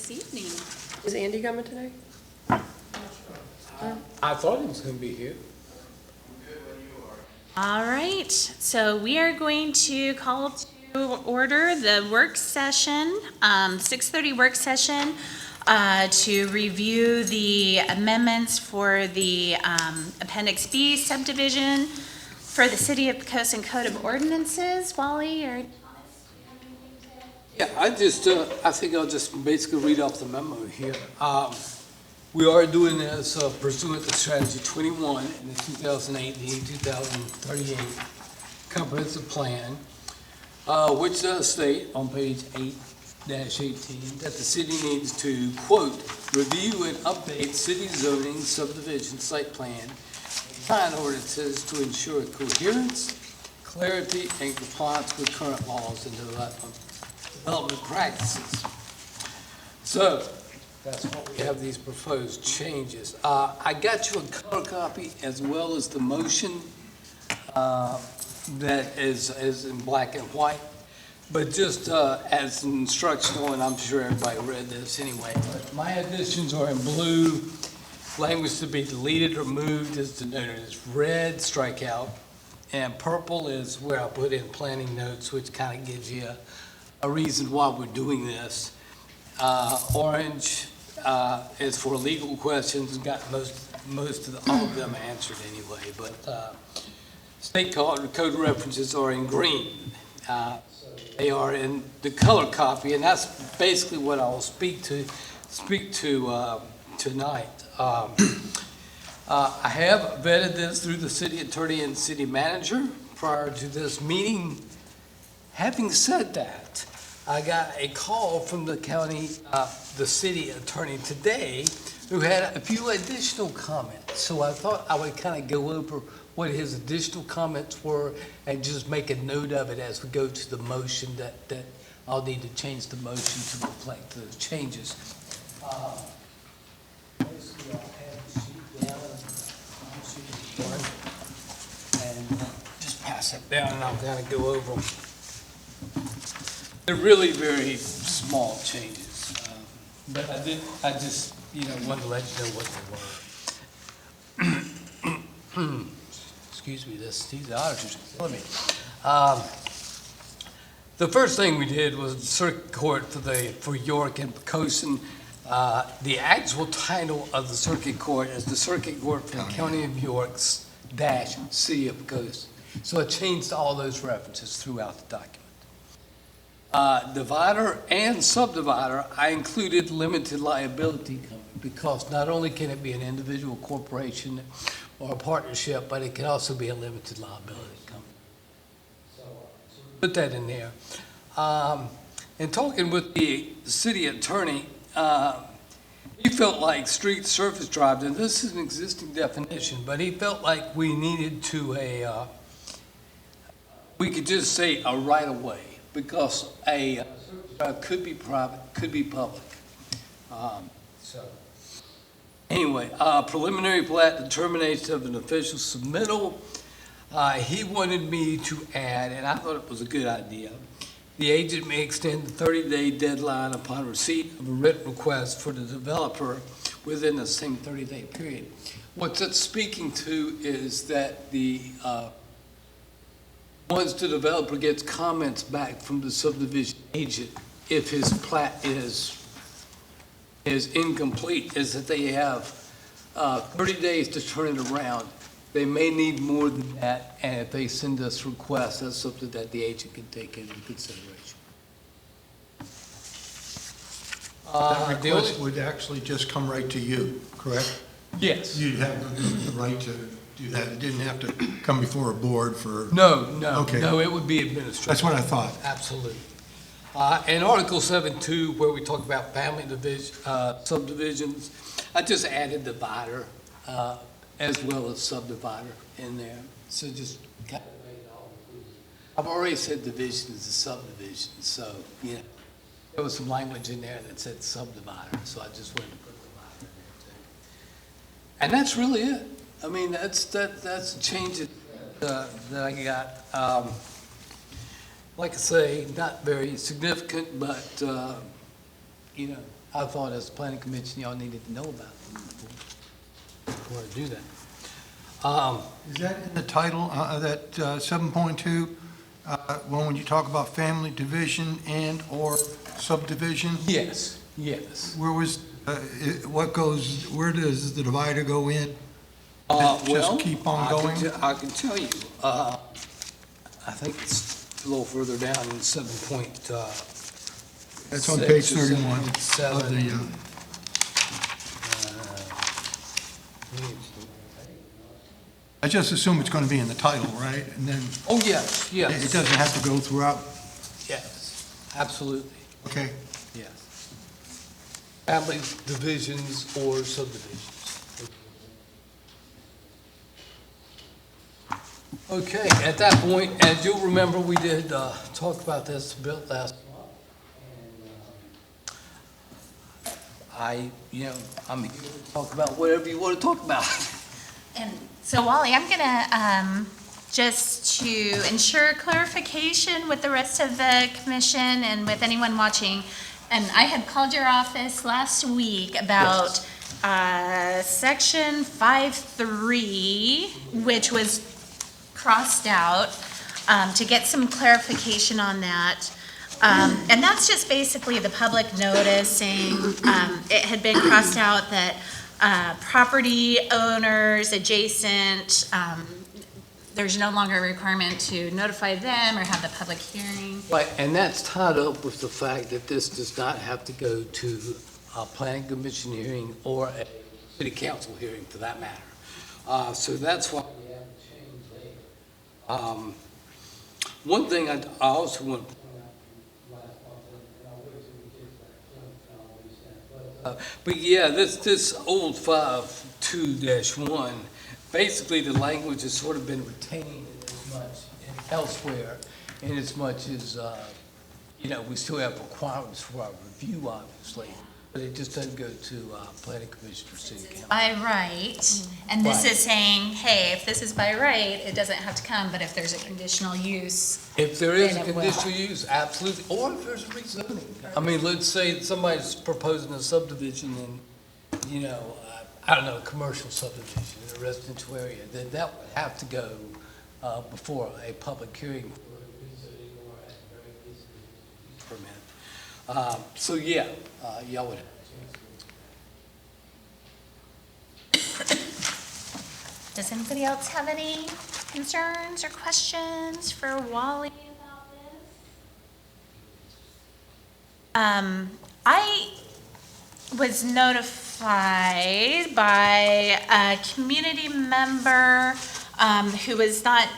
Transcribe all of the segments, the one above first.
this evening. Is Andy coming tonight? I thought he was going to be here. All right, so we are going to call to order the work session, 6:30 work session, to review the amendments for the Appendix B subdivision for the City of Poquoson Code of Ordinances. Wally, or Yeah, I think I'll just basically read off the memo here. We are doing this pursuant to Strategy 21 in the 2018-2038 Comprehensive Plan, which does state on page 8-18 that the city needs to, quote, review and update city zoning, subdivision, site plan, and ordinances to ensure coherence, clarity, and compliance with current laws and development practices. So, that's why we have these proposed changes. I got you a color copy as well as the motion that is in black and white. But just as an instructional, and I'm sure everybody read this anyway, but my additions are in blue. Language to be deleted or moved is denoted as red, strikeout, and purple is where I put in planning notes, which kind of gives you a reason why we're doing this. Orange is for legal questions, got most of all of them answered anyway, but state code references are in green. They are in the color copy, and that's basically what I'll speak to tonight. I have vetted this through the city attorney and city manager prior to this meeting. Having said that, I got a call from the city attorney today who had a few additional comments. So I thought I would kind of go over what his additional comments were and just make a note of it as we go to the motion that I'll need to change the motion to reflect those changes. Basically, I'll have the sheet down, and just pass it down and I'll kind of go over them. They're really very small changes, but I just wanted to let you know what they were. Excuse me, these auditors are killing me. The first thing we did was the circuit court for York and Poquoson. The actual title of the circuit court is the Circuit Court for the County of York's - City of Poquoson. So I changed all those references throughout the document. Divider and subdivider, I included limited liability company because not only can it be an individual corporation or a partnership, but it can also be a limited liability company. So put that in there. In talking with the city attorney, he felt like street surface drive, and this is an existing definition, but he felt like we needed to we could just say a right of way. Because a could be private, could be public. Anyway, preliminary plat determination of an official submittal. He wanted me to add, and I thought it was a good idea, the agent may extend the 30-day deadline upon receipt of a written request for the developer within the same 30-day period. What that's speaking to is that once the developer gets comments back from the subdivision agent, if his plat is incomplete, is that they have 30 days to turn it around. They may need more than that, and if they send us requests, that's something that the agent can take into consideration. That request would actually just come right to you, correct? Yes. You'd have the right to do that. It didn't have to come before a board for... No, Okay. no, it would be administrative. That's what I thought. Absolutely. In Article 7.2, where we talk about family subdivisions, I just added divider as well as subdivider in there. So just kind of made it all inclusive. I've already said division is a subdivision, so there was some language in there that said subdivider, so I just wanted to put divider in there too. And that's really it. I mean, that's a change that I got. Like I say, not very significant, but you know, I thought as a planning commission, y'all needed to know about before I do that. Is that in the title, that 7.2, when you talk about family division and/or subdivision? Yes, yes. Where was, where does the divider go in? Well, Just keep on going? I can tell you, I think it's a little further down in 7. That's on page 31 of Seven. the, I just assume it's going to be in the title, right? And then Oh, yes, it yes. doesn't have to go throughout, Yes, absolutely, okay? yes. Family divisions or subdivisions. Okay, at that point, as you'll remember, we did talk about this a bit last month. I'm here to talk about whatever you want to talk about. And so Wally, I'm gonna, just to ensure clarification with the rest of the commission and with anyone watching, and I had called your office last week about, section 5.3, which was crossed out, to get some clarification on that. And that's just basically the public notice saying, it had been crossed out that, property owners adjacent, there's no longer a requirement to notify them or have the public hearing. Right, and that's tied up with the fact that this does not have to go to a planning commission hearing or a city council hearing for that matter. So that's why we have to change later. One thing I also want to point out last month, and I'll wait till we get back to it, but yeah, this old 5.2-1, basically the language has sort of been retained in as much elsewhere, in as much as, we still have requirements for our review, obviously, but it just doesn't go to planning commission or city council. By right, and this Right. is saying, hey, if this is by right, it doesn't have to come, but if there's a conditional use, If there is a Then it will. conditional use, absolutely, or if there's a rezoning. I mean, let's say somebody's proposing a subdivision in, I don't know, a commercial subdivision in a residential area, then that would have to go before a public hearing for a rezoning or at the very least a permit. So, yeah, y'all would have a chance. does anybody else have any concerns or questions for Wally about this? I was notified by a community member, who was not,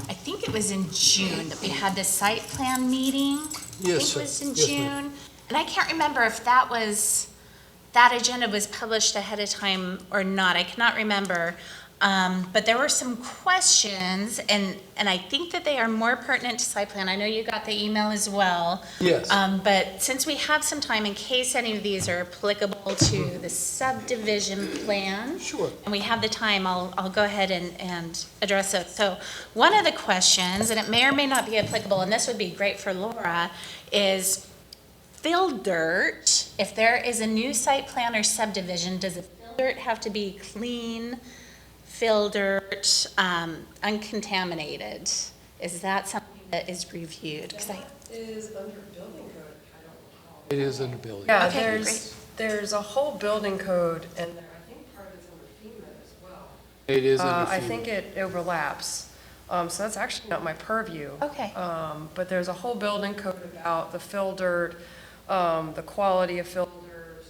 I think it was in June that we had this site plan meeting. Yes, I think it sir. was in Yes, ma'am. June. And I can't remember if that agenda was published ahead of time or not. I cannot remember. But there were some questions, and I think that they are more pertinent to site plan. I know you got the email as well. Yes. But since we have some time, in case any of these are applicable to the subdivision plan. Sure. And we have the time, I'll go ahead and address it. So one of the questions, and it may or may not be applicable, and this would be great for Laura, is fill dirt. If there is a new site plan or subdivision, does the fill dirt have to be clean, fill dirt, uncontaminated? Is that something that is reviewed? 'Cause Is under building code, I don't recall. It is in the building. Yeah, Okay, there's a whole building code in there, I think part of it's under FEMA as well. It is under I FEMA. think it overlaps, so that's actually not my purview. Okay. But there's a whole building code about the fill dirt, the quality of fill dirt,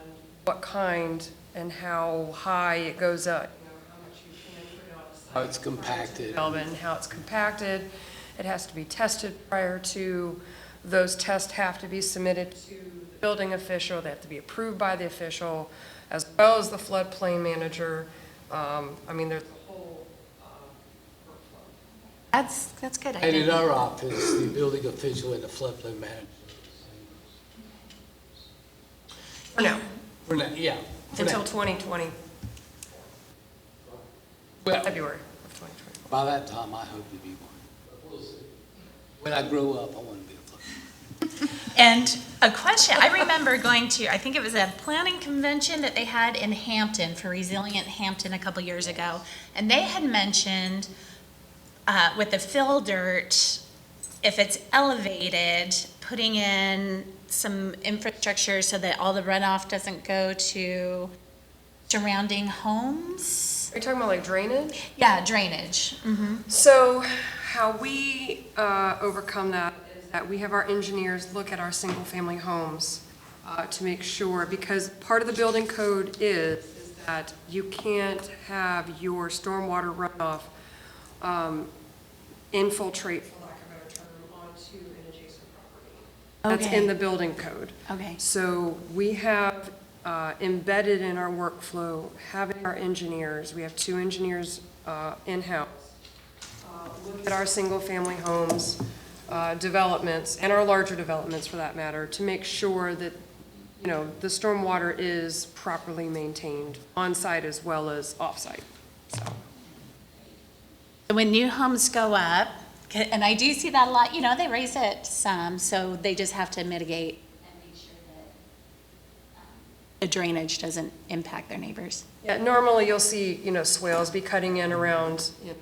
and what kind and how high it goes up, how much you can put on a site. How it's compacted. And how it's compacted. It has to be tested prior to, those tests have to be submitted to the building official, they have to be approved by the official, as well as the floodplain manager. There's a whole workflow. That's good. I And in didn't- our office, the building official and the floodplain manager. For now, For now, yeah. for until now. 2020, Well, February of 2020. by that time, I hope to be one. But we'll see. When I grow up, I want to be a floodplain. And a question, I remember going to, I think it was a planning convention that they had in Hampton for Resilient Hampton a couple years ago. And they had mentioned with the fill dirt, if it's elevated, putting in some infrastructure so that all the runoff doesn't go to surrounding homes. Are you talking about like drainage? Yeah, drainage. So how we overcome that is that we have our engineers look at our single-family homes to make sure, because part of the building code is that you can't have your stormwater runoff infiltrate, for lack of a better term, onto an adjacent property. That's in the building code. Okay. So we have embedded in our workflow, having our engineers, we have 2 engineers in-house, look at our single-family homes, developments, and our larger developments for that matter, to make sure that, you know, the stormwater is properly maintained on-site as well as off-site, so. When new homes go up, and I do see that a lot, you know, they raise it some, so they just have to mitigate and make sure that the drainage doesn't impact their neighbors. Yeah, normally you'll see, you know, swales be cutting in around, you know,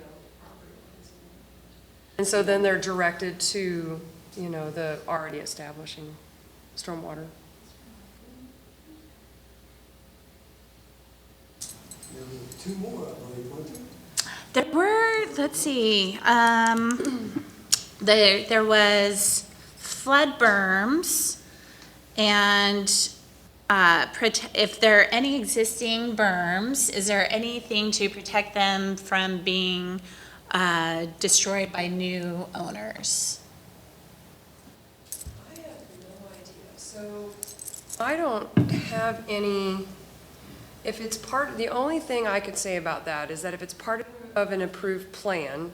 and so then they're directed to, you know, the already establishing stormwater. There were 2 more, I believe, weren't there? There were, let's see, there was flood berms, and if there are any existing berms, is there anything to protect them from being destroyed by new owners? I have no idea. So I don't have any, if it's part, the only thing I could say about that is that if it's part of an approved plan,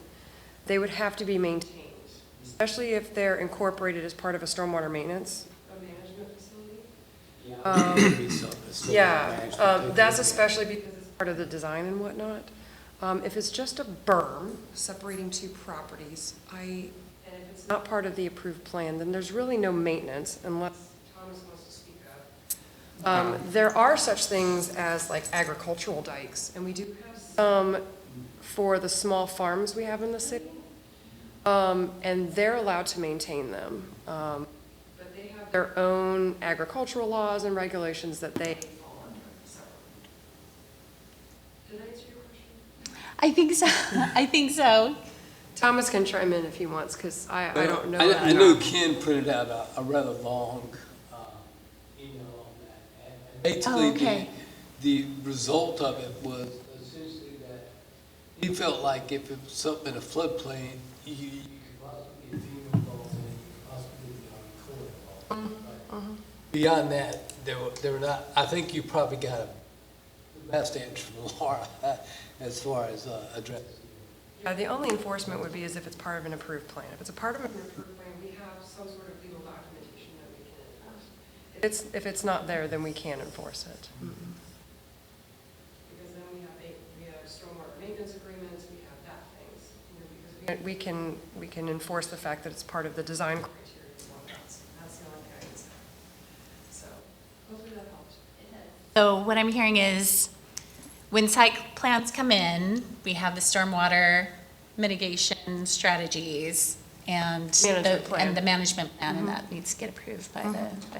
they would have to be maintained, especially if they're incorporated as part of a stormwater maintenance management facility. That's especially because it's part of the design and whatnot. If it's just a berm separating 2 properties, and if it's not part of the approved plan, then there's really no maintenance unless Thomas wants to speak up. There are such things as like agricultural dikes, and we do have some for the small farms we have in the city. And they're allowed to maintain them. But they have their own agricultural laws and regulations that they fall under. So. Did I answer your question? I think so, I think so. Thomas can chime in if he wants, because I don't know. I know Ken printed out a rather long email on that. And basically, okay. the result of it was essentially that he felt like if it was something in a floodplain, you could possibly get FEMA involved and you could possibly get Army Corps involved. But beyond that, they were not, I think you probably got the best answer from Laura as far as addressing. Yeah, the only enforcement would be as if it's part of an approved plan. If it's a part of an approved plan, we have some sort of legal documentation that we can enforce. If it's not there, then we can't enforce it. Because then we have stormwater maintenance agreements, we have that things. You know, because we can enforce the fact that it's part of the design criteria as well. That's the only thing I can say. So, hopefully that helps. So what I'm hearing is, when site plans come in, we have the stormwater mitigation strategies and Management plan. the management plan, and that needs to get approved by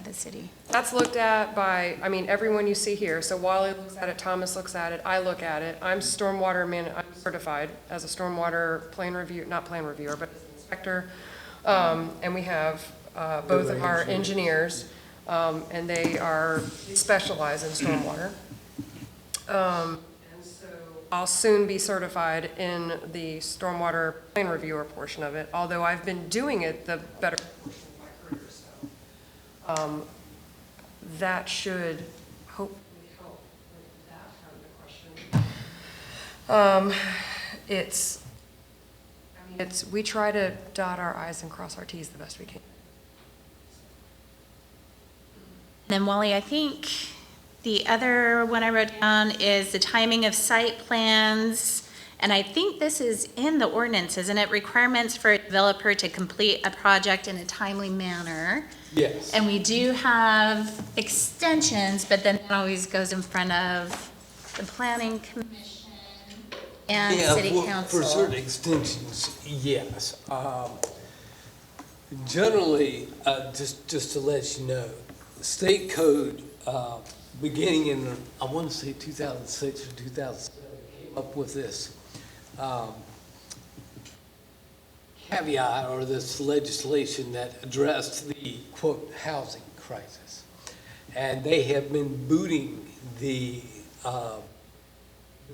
the city. That's looked at by, I mean, everyone you see here. So Wally looks at it, Thomas looks at it, I look at it. I'm I'm certified as a stormwater plan review, not plan reviewer, but inspector. And we have both of our engineers, and they specialize in stormwater. And so I'll soon be certified in the stormwater plan reviewer portion of it, although I've been doing it the better portion of my career, so. That should hopefully help with that part of the question. We try to dot our i's and cross our t's the best we can. Then Wally, I think the other one I wrote down is the timing of site plans And I think this is in the ordinance, isn't it? Requirements for a developer to complete a project in a timely manner. Yes. And we do have extensions, but then that always goes in front of the planning commission and Yeah, city well, council. for certain extensions, yes. Generally, just to let you know, the state code, beginning in, I want to say 2006 or 2007, came up with this caveat or this legislation that addressed the, quote, housing crisis. And they have been booting the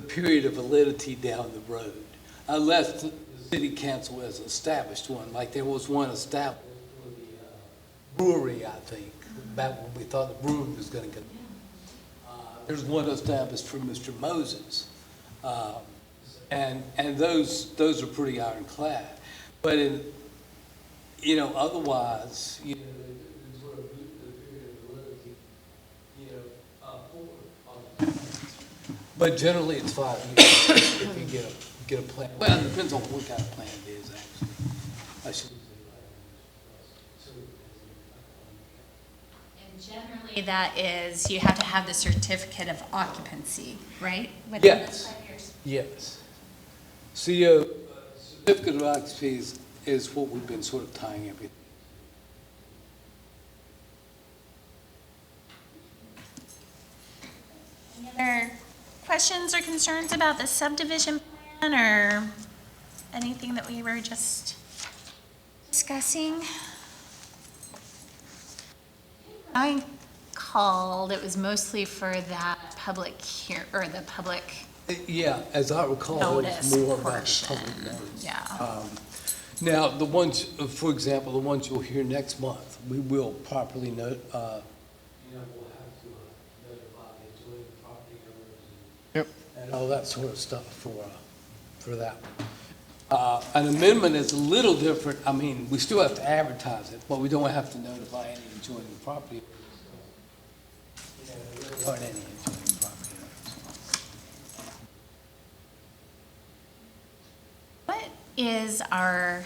period of validity down the road, unless the city council has established one, like there was one established for the brewery, I think, back when we thought the brewery was gonna go. There's one established for Mr. Moses. And those are pretty ironclad. But in, otherwise, there's sort of the period of validity, forward. But generally, it's 5 years if you get a plan. Well, it depends on what kind of plan it is, actually. I should say. And generally, that is, you have to have the certificate of occupancy, right? Within Yes. those 5 years. Yes. CO, certificate of occupancy is what we've been sort of tying everything. Any other questions or concerns about the subdivision plan or anything that we were just discussing? I called, it was mostly for that public or the public Yeah, as I recall, it notice was more about the portion. public notice. Yeah. Now, the ones, for example, the ones you'll hear next month, we will properly note, we'll have to notify the adjoining property owners. Yep. And all that sort of stuff for that one. An amendment is a little different. I mean, we still have to advertise it, but we don't have to notify any adjoining property. There aren't any adjoining property owners. What is our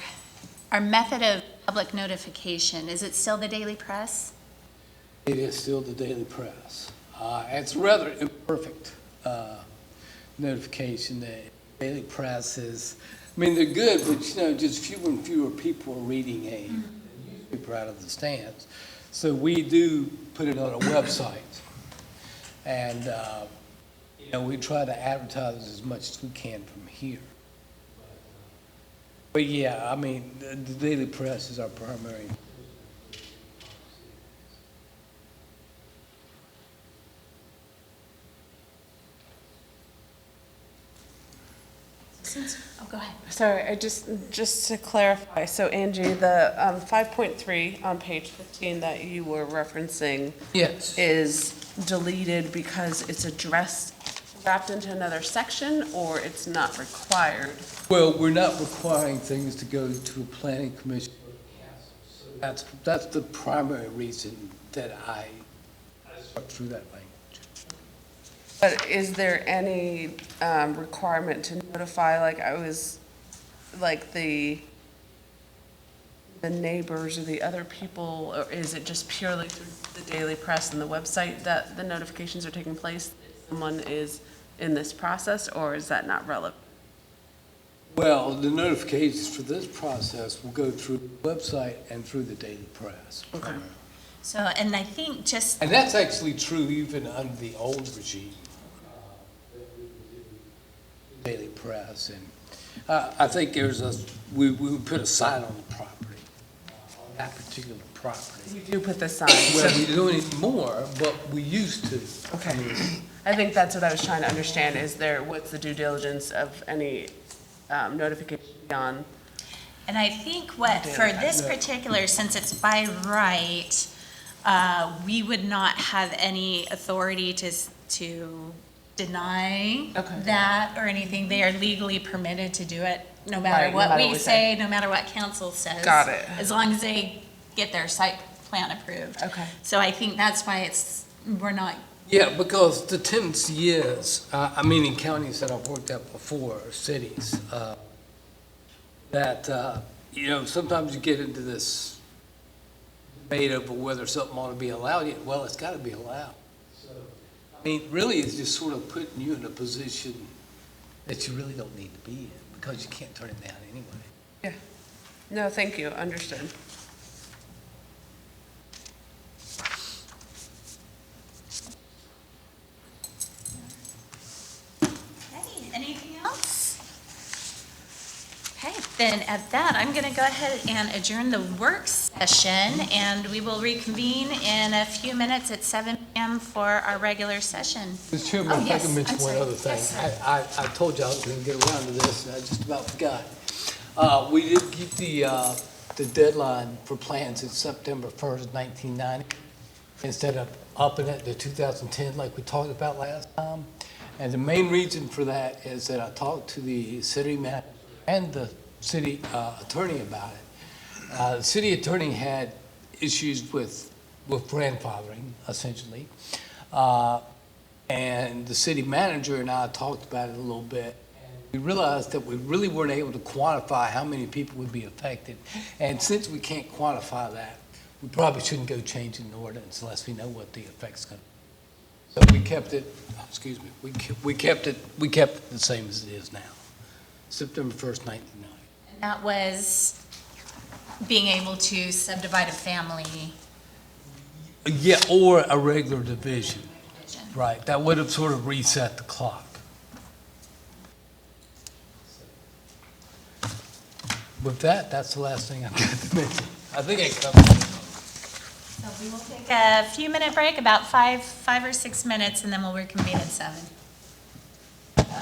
method of public notification? Is it still the daily press? It is still the daily press. It's rather imperfect notification. The daily press is, I mean, they're good, but just fewer and fewer people are reading a newspaper out of the stands. So we do put it on a website. And, we try to advertise as much as we can from here. But yeah, I mean, the daily press is our primary. Oh, go ahead. Sorry, just to clarify, so Angie, the 5.3 on page 15 that you were referencing Yes. is deleted because it's addressed, wrapped into another section, or it's not required? Well, we're not requiring things to go to a planning commission. That's the primary reason that I struck through that language. But is there any requirement to notify, like the neighbors or the other people, or is it just purely through the daily press and the website that the notifications are taking place? If someone is in this process, or is that not relevant? Well, the notifications for this process will go through the website and through the daily press. Okay. So, and I think just, And that's actually true even under the old regime. Daily press, and I think we would put a sign on the property, on that particular property. You do put the sign. Well, we don't anymore, but we used to. Okay. I think that's what I was trying to understand, what's the due diligence of any notification beyond? and I think for this particular, since it's by right, we would not have any authority to deny Okay. that or anything. They are legally permitted to do it, no matter Right, no what matter we what we say, say. no matter what council says. Got it. As long as they get their site plan approved. Okay. So I think that's why we're not Yeah, because the tendency is, I mean, in counties that I've worked at before, or cities, that, sometimes you get into this debate over whether something ought to be allowed yet. Well, it's got to be allowed. So, I mean, really, it's just sort of putting you in a position that you really don't need to be in, because you can't turn it down anyway. No, thank you, understood. Okay, anything else? Okay, then at that, I'm going to go ahead and adjourn the work session, and we will reconvene in a few minutes at 7 p.m. for our regular session. Mr. Chairman, Oh, if I yes, can mention I'm one sorry. other thing. Yes, sir. I told you I was going to get around to this, and I just about forgot. We did keep the deadline for plans at September 1st, 1990, instead of upping it to 2010 like we talked about last time. And the main reason for that is that I talked to the city manager and the city attorney about it. The city attorney had issues with grandfathering, essentially. And the city manager and I talked about it a little bit. We realized that we really weren't able to quantify how many people would be affected. And since we can't quantify that, we probably shouldn't go changing the ordinance unless we know what the effect's going to be. So we kept it, we kept it the same as it is now, September 1st, 1990. And that was being able to subdivide a family Yeah, or a regular division, division. right. That would have sort of reset the clock. With that, that's the last thing I've got to mention. I think I covered it. So we will take a few minute break, about five or 6 minutes, and then we'll reconvene at 7.